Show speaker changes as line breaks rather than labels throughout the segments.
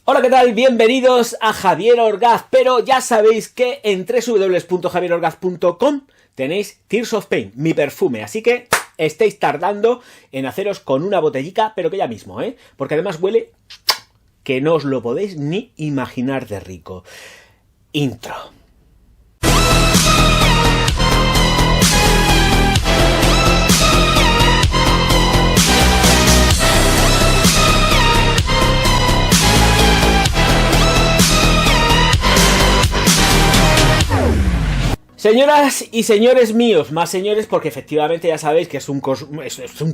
Hola, ¿qué tal? Bienvenidos a Javier Orgaz, pero ya sabéis que en www.javierorgaz.com tenéis Tears of Pain, mi perfume, así que estáis tardando en haceros con una botellica, pero que ya mismo, porque además huele que no os lo podéis ni imaginar de rico. Intro. Señoras y señores míos, más señores porque efectivamente ya sabéis que es un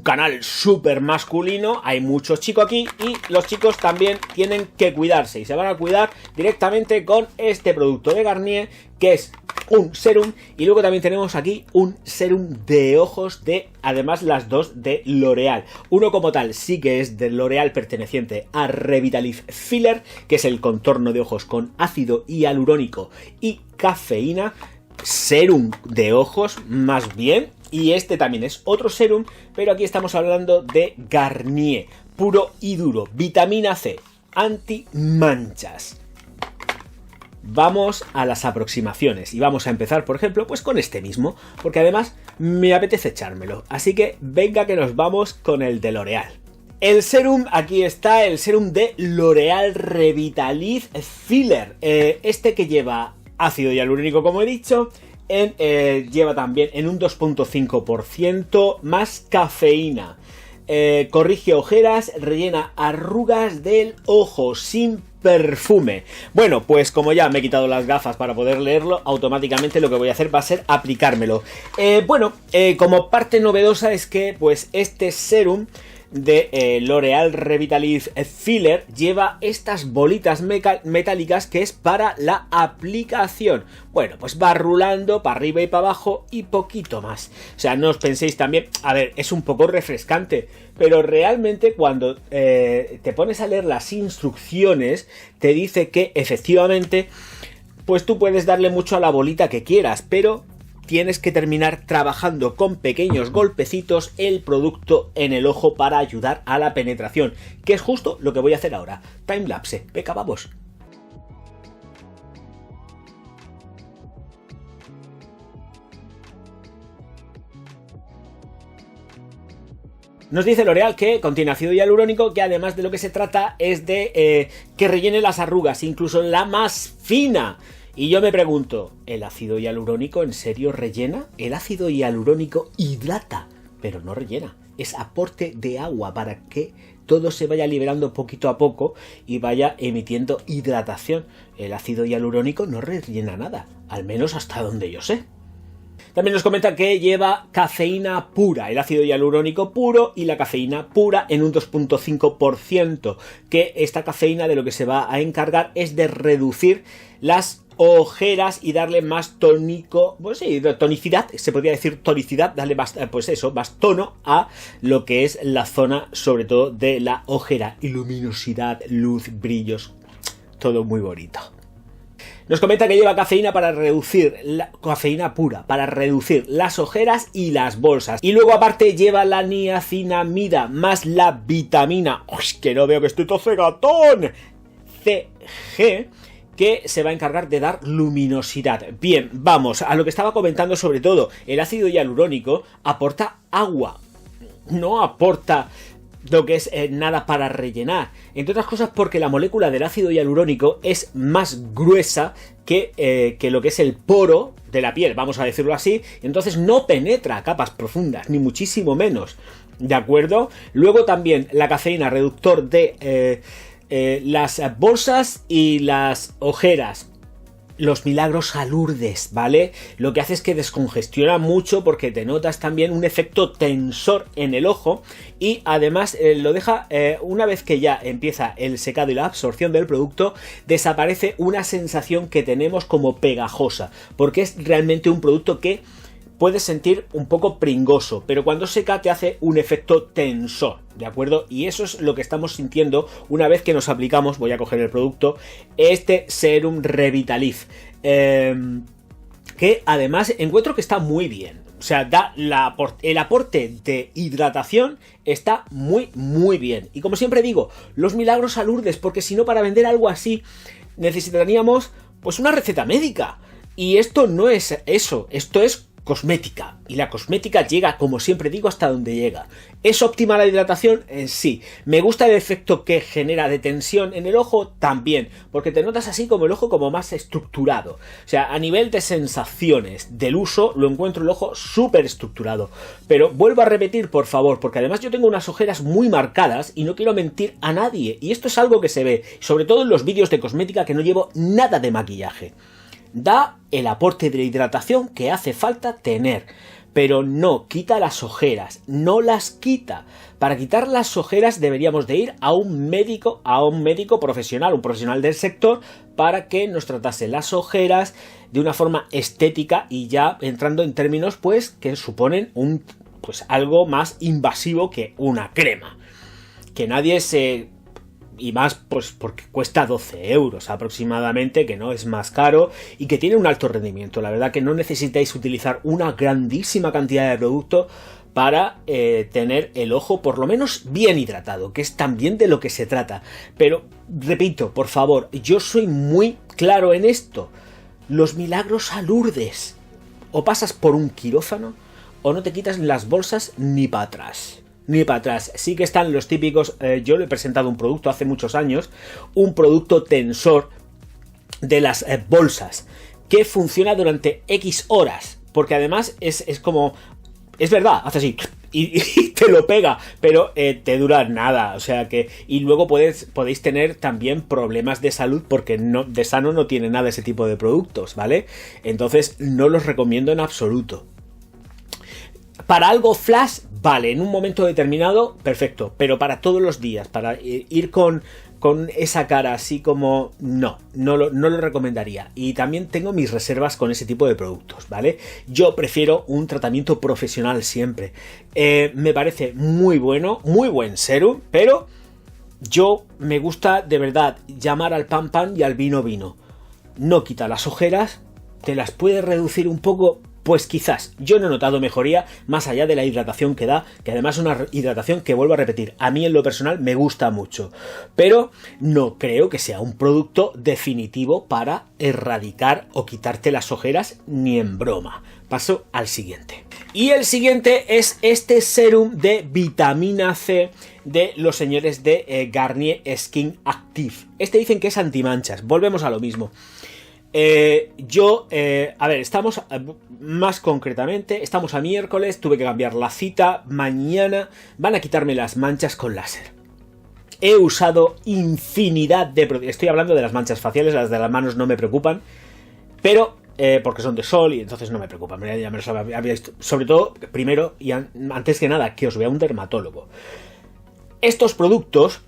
canal súper masculino, hay muchos chicos aquí y los chicos también tienen que cuidarse y se van a cuidar directamente con este producto de Garnier que es un serum y luego también tenemos aquí un serum de ojos de, además las dos de L'Oréal. Uno como tal sí que es de L'Oréal perteneciente a Revitalift Filler, que es el contorno de ojos con ácido hialurónico y cafeína. Serum de ojos más bien, y este también es otro serum, pero aquí estamos hablando de Garnier, puro y duro, vitamina C, anti-manchas. Vamos a las aproximaciones y vamos a empezar, por ejemplo, pues con este mismo, porque además me apetece echármelo, así que venga que nos vamos con el de L'Oréal. El serum, aquí está, el serum de L'Oréal Revitalift Filler, este que lleva ácido hialurónico, como he dicho, lleva también en un 2.5% más cafeína. Corrige ojeras, rellena arrugas del ojo sin perfume. Bueno, pues como ya me he quitado las gafas para poder leerlo, automáticamente lo que voy a hacer va a ser aplicármelo. Como parte novedosa es que pues este serum de L'Oréal Revitalift Filler lleva estas bolitas metálicas que es para la aplicación. Bueno, pues va rulando para arriba y para abajo y poquito más. O sea, no os penséis también, a ver, es un poco refrescante, pero realmente cuando te pones a leer las instrucciones te dice que efectivamente pues tú puedes darle mucho a la bolita que quieras, pero tienes que terminar trabajando con pequeños golpecitos el producto en el ojo para ayudar a la penetración, que es justo lo que voy a hacer ahora. Timelapse, venga, vamos. Nos dice L'Oréal que contiene ácido hialurónico, que además de lo que se trata es de que rellene las arrugas, incluso la más fina. Y yo me pregunto, ¿el ácido hialurónico en serio rellena? El ácido hialurónico hidrata, pero no rellena. Es aporte de agua para que todo se vaya liberando poquito a poco y vaya emitiendo hidratación. El ácido hialurónico no rellena nada, al menos hasta donde yo sé. También nos comenta que lleva cafeína pura, el ácido hialurónico puro y la cafeína pura en un 2.5%, que esta cafeína de lo que se va a encargar es de reducir las ojeras y darle más tonicidad, se podría decir tonicidad, darle más, más tono a lo que es la zona, sobre todo de la ojera, y luminosidad, luz, brillos, todo muy bonito. Nos comenta que lleva cafeína para reducir, cafeína pura, para reducir las ojeras y las bolsas. Y luego aparte lleva la niacinamida más la vitamina, que no veo que estoy todo cegatón, CG, que se va a encargar de dar luminosidad. Bien, vamos a lo que estaba comentando sobre todo. El ácido hialurónico aporta agua, no aporta lo que es nada para rellenar, entre otras cosas porque la molécula del ácido hialurónico es más gruesa que lo que es el poro de la piel, vamos a decirlo así, entonces no penetra a capas profundas, ni muchísimo menos, ¿de acuerdo? Luego también la cafeína reductor de las bolsas y las ojeras. Los milagros a Lourdes, ¿vale? Lo que hace es que descongestiona mucho porque te notas también un efecto tensor en el ojo y además lo deja, una vez que ya empieza el secado y la absorción del producto, desaparece una sensación que tenemos como pegajosa, porque es realmente un producto que puedes sentir un poco pringoso, pero cuando seca te hace un efecto tensor, ¿de acuerdo? Y eso es lo que estamos sintiendo una vez que nos aplicamos, voy a coger el producto, este Serum Revitalift, que además encuentro que está muy bien. O sea, el aporte de hidratación está muy, muy bien. Y como siempre digo, los milagros a Lourdes, porque si no, para vender algo así necesitaríamos pues una receta médica. Y esto no es eso, esto es cosmética. Y la cosmética llega, como siempre digo, hasta donde llega. ¿Es óptima la hidratación? Sí. ¿Me gusta el efecto que genera de tensión en el ojo? También. Porque te notas así como el ojo como más estructurado. O sea, a nivel de sensaciones del uso, lo encuentro el ojo súper estructurado. Pero vuelvo a repetir, por favor, porque además yo tengo unas ojeras muy marcadas y no quiero mentir a nadie. Y esto es algo que se ve, sobre todo en los vídeos de cosmética que no llevo nada de maquillaje. Da el aporte de hidratación que hace falta tener, pero no quita las ojeras, no las quita. Para quitar las ojeras deberíamos de ir a un médico profesional, un profesional del sector, para que nos tratase las ojeras de una forma estética y ya entrando en términos pues que suponen algo más invasivo que una crema. Que nadie se... Y más pues porque cuesta 12 euros aproximadamente, que no es más caro y que tiene un alto rendimiento. La verdad que no necesitáis utilizar una grandísima cantidad de producto para tener el ojo por lo menos bien hidratado, que es también de lo que se trata. Pero, repito, por favor, yo soy muy claro en esto. Los milagros a Lourdes. O pasas por un quirófano o no te quitas las bolsas ni para atrás. Ni para atrás. Sí que están los típicos, yo le he presentado un producto hace muchos años, un producto tensor de las bolsas, que funciona durante X horas, porque además es como, es verdad, hace así, y te lo pega, pero te dura nada, o sea que, y luego podéis tener también problemas de salud, porque de sano no tiene nada ese tipo de productos, ¿vale? Entonces no los recomiendo en absoluto. Para algo flash, vale, en un momento determinado, perfecto, pero para todos los días, para ir con esa cara así como... No lo recomendaría. Y también tengo mis reservas con ese tipo de productos, ¿vale? Yo prefiero un tratamiento profesional siempre. Me parece muy bueno, muy buen serum, pero yo me gusta de verdad llamar al pan pan y al vino vino. No quita las ojeras, te las puede reducir un poco... Pues quizás, yo no he notado mejoría más allá de la hidratación que da, que además es una hidratación que vuelvo a repetir, a mí en lo personal me gusta mucho, pero no creo que sea un producto definitivo para erradicar o quitarte las ojeras ni en broma. Paso al siguiente. Y el siguiente es este serum de vitamina C de los señores de Garnier Skin Active. Este dicen que es antimanchas, volvemos a lo mismo. A ver, estamos más concretamente, estamos a miércoles, tuve que cambiar la cita, mañana van a quitarme las manchas con láser. He usado infinidad de productos, estoy hablando de las manchas faciales, las de las manos no me preocupan, pero porque son de sol y entonces no me preocupan, ya me lo había visto. Sobre todo, primero y antes que nada, que os vea un dermatólogo. Estos productos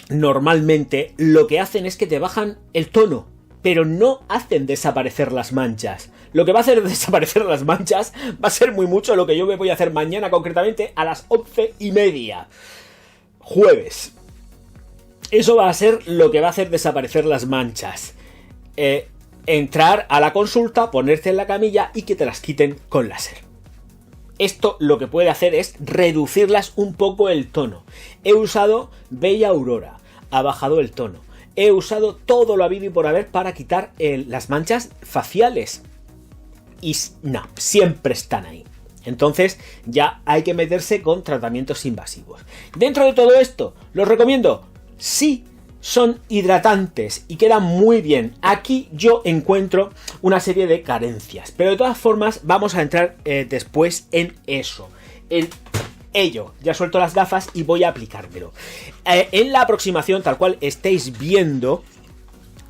normalmente lo que hacen es que te bajan el tono, pero no hacen desaparecer las manchas. Lo que va a hacer desaparecer las manchas va a ser muy mucho lo que yo me voy a hacer mañana, concretamente a las 11:30, jueves. Eso va a ser lo que va a hacer desaparecer las manchas. Entrar a la consulta, ponerte en la camilla y que te las quiten con láser. Esto lo que puede hacer es reducirlas un poco el tono. He usado Bella Aurora, ha bajado el tono. He usado todo lo habido y por haber para quitar las manchas faciales. Y no, siempre están ahí. Entonces ya hay que meterse con tratamientos invasivos. Dentro de todo esto, ¿los recomiendo? Sí, son hidratantes y quedan muy bien. Aquí yo encuentro una serie de carencias, pero de todas formas vamos a entrar después en eso. Ya suelto las gafas y voy a aplicármelo. En la aproximación, tal cual estáis viendo,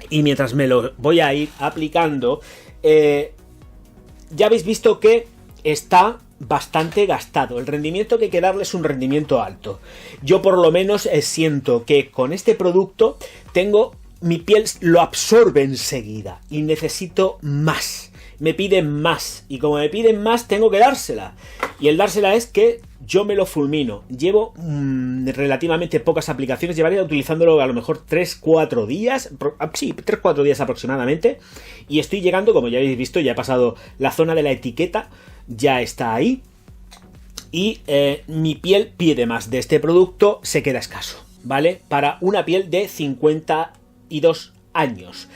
y mientras me lo voy a ir aplicando, ya habéis visto que está bastante gastado. El rendimiento que hay que darle es un rendimiento alto. Yo por lo menos siento que con este producto mi piel lo absorbe enseguida y necesito más. Me piden más, y como me piden más tengo que dársela. Y el dársela es que yo me lo fulmino. Llevo relativamente pocas aplicaciones. Llevaría utilizándolo a lo mejor 3-4 días. Sí, 3-4 días aproximadamente. Y estoy llegando, como ya habéis visto, ya he pasado la zona de la etiqueta. ya está ahí. Y mi piel pide más de este producto, se queda escaso, ¿vale? Para una piel de 52 años.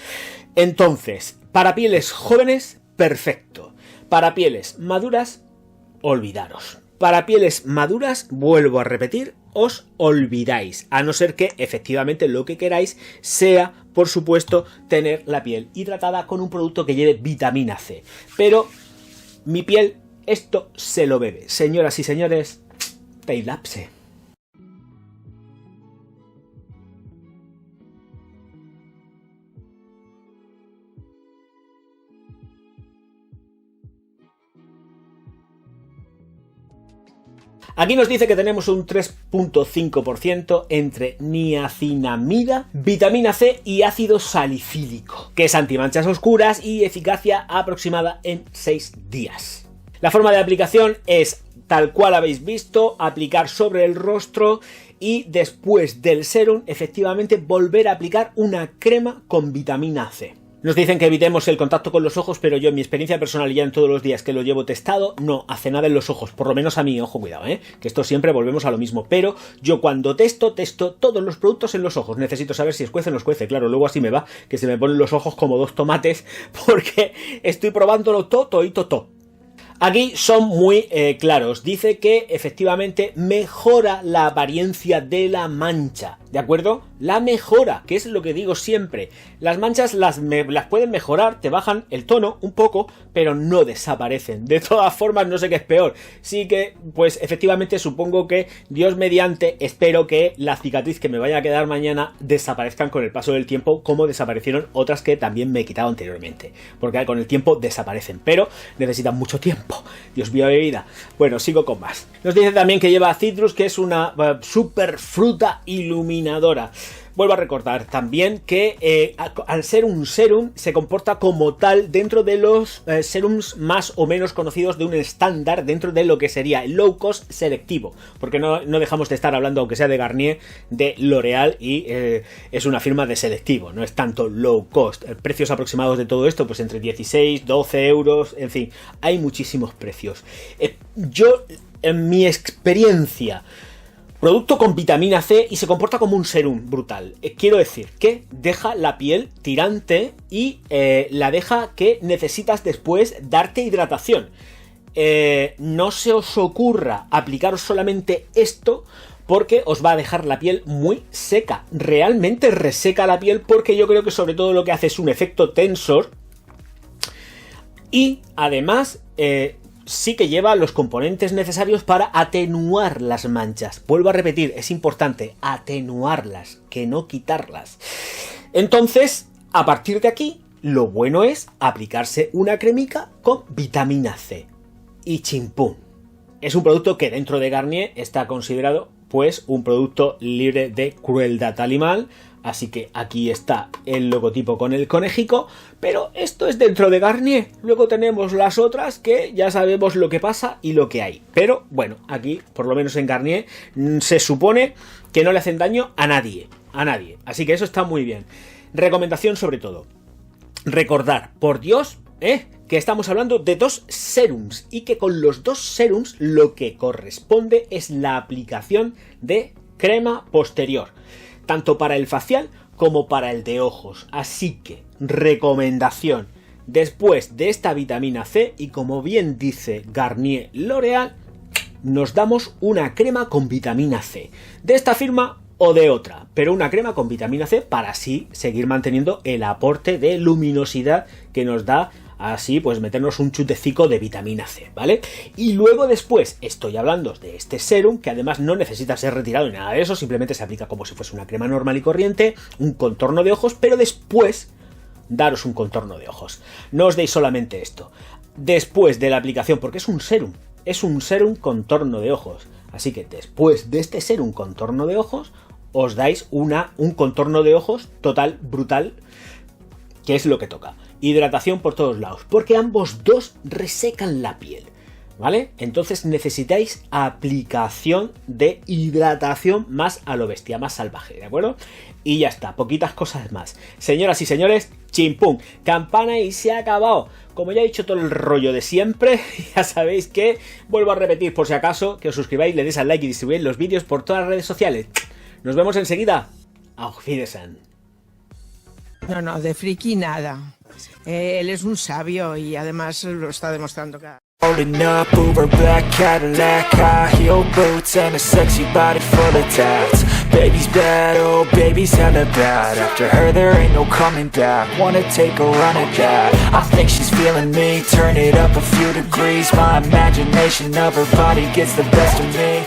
Entonces, para pieles jóvenes, perfecto. Para pieles maduras, olvidaros. Para pieles maduras, vuelvo a repetir, os olvidáis. A no ser que efectivamente lo que queráis sea, por supuesto, tener la piel hidratada con un producto que lleve vitamina C. Pero mi piel esto se lo bebe. Señoras y señores, timelapse. Aquí nos dice que tenemos un 3.5% entre niacinamida, vitamina C y ácido salicílico, que es antimanchas oscuras y eficacia aproximada en 6 días. La forma de aplicación es tal cual habéis visto, aplicar sobre el rostro y después del serum, efectivamente, volver a aplicar una crema con vitamina C. Nos dicen que evitemos el contacto con los ojos, pero yo en mi experiencia personal y ya en todos los días que lo llevo testado, no hace nada en los ojos, por lo menos a mí, ojo, cuidado, que esto siempre volvemos a lo mismo, pero yo cuando testo todos los productos en los ojos, necesito saber si escuecen o no escuece, claro, luego así me va, que se me ponen los ojos como 2 tomates, porque estoy probándolo todo. Aquí son muy claros, dice que efectivamente mejora la apariencia de la mancha, ¿de acuerdo? La mejora, que es lo que digo siempre, las manchas las pueden mejorar, te bajan el tono un poco, pero no desaparecen. De todas formas, no sé qué es peor, sí que, pues efectivamente supongo que, Dios mediante, espero que la cicatriz que me vaya a quedar mañana desaparezcan con el paso del tiempo, como desaparecieron otras que también me he quitado anteriormente, porque con el tiempo desaparecen, pero necesitan mucho tiempo. Dios mío de vida. Bueno, sigo con más. Nos dice también que lleva citrus, que es una super fruta iluminadora. Vuelvo a recordar también que al ser un serum se comporta como tal dentro de los serums más o menos conocidos de un estándar dentro de lo que sería el low cost selectivo, porque no dejamos de estar hablando, aunque sea de Garnier, de L'Oréal y es una firma de selectivo, no es tanto low cost. Precios aproximados de todo esto, pues entre 16, 12 euros, en fin, hay muchísimos precios. Yo, en mi experiencia, producto con vitamina C y se comporta como un serum brutal. Quiero decir que deja la piel tirante y la deja que necesitas después darte hidratación. No se os ocurra aplicaros solamente esto porque os va a dejar la piel muy seca. Realmente reseca la piel porque yo creo que sobre todo lo que hace es un efecto tensor y además sí que lleva los componentes necesarios para atenuar las manchas. Vuelvo a repetir, es importante atenuarlas, que no quitarlas. Entonces, a partir de aquí, lo bueno es aplicarse una cremica con vitamina C. Y chimpún. Es un producto que dentro de Garnier está considerado, pues, un producto libre de crueldad animal. Así que aquí está el logotipo con el conejico, pero esto es dentro de Garnier. Luego tenemos las otras que ya sabemos lo que pasa y lo que hay. Pero bueno, aquí, por lo menos en Garnier, se supone que no le hacen daño a nadie. Así que eso está muy bien. Recomendación sobre todo. Recordar, por Dios, que estamos hablando de 2 serums y que con los 2 serums lo que corresponde es la aplicación de crema posterior, tanto para el facial como para el de ojos. Así que, recomendación, después de esta vitamina C, y como bien dice Garnier L'Oréal, nos damos una crema con vitamina C, de esta firma o de otra, pero una crema con vitamina C para así seguir manteniendo el aporte de luminosidad que nos da así, pues meternos un chutecico de vitamina C, ¿vale? Y luego después, estoy hablando de este serum, que además no necesita ser retirado ni nada de eso, simplemente se aplica como si fuese una crema normal y corriente, un contorno de ojos, pero después daros un contorno de ojos. No os deis solamente esto. Después de la aplicación, porque es un serum contorno de ojos. Así que después de este serum contorno de ojos, os dais un contorno de ojos total, brutal, que es lo que toca. Hidratación por todos lados, porque ambos dos resecan la piel. ¿vale? Entonces necesitáis aplicación de hidratación más a lo bestia, más salvaje, ¿de acuerdo? Y ya está, poquitas cosas más. Señoras y señores, chimpum, campana y se ha acabado. Como ya he dicho todo el rollo de siempre, ya sabéis que, vuelvo a repetir por si acaso, que os suscribáis, le deis al like y distribuáis los vídeos por todas las redes sociales. Nos vemos enseguida. Auf Wiedersehen.
No, de friki nada. Él es un sabio y además lo está demostrando cada...
Rolling up, Uber black Cadillac, high heel boots and a sexy body full of tats. Baby's bad, oh baby's hella bad. After her there ain't no coming back. Wanna take a run at that? I think she's feeling me. Turn it up a few degrees. My imagination of her body gets the best of me.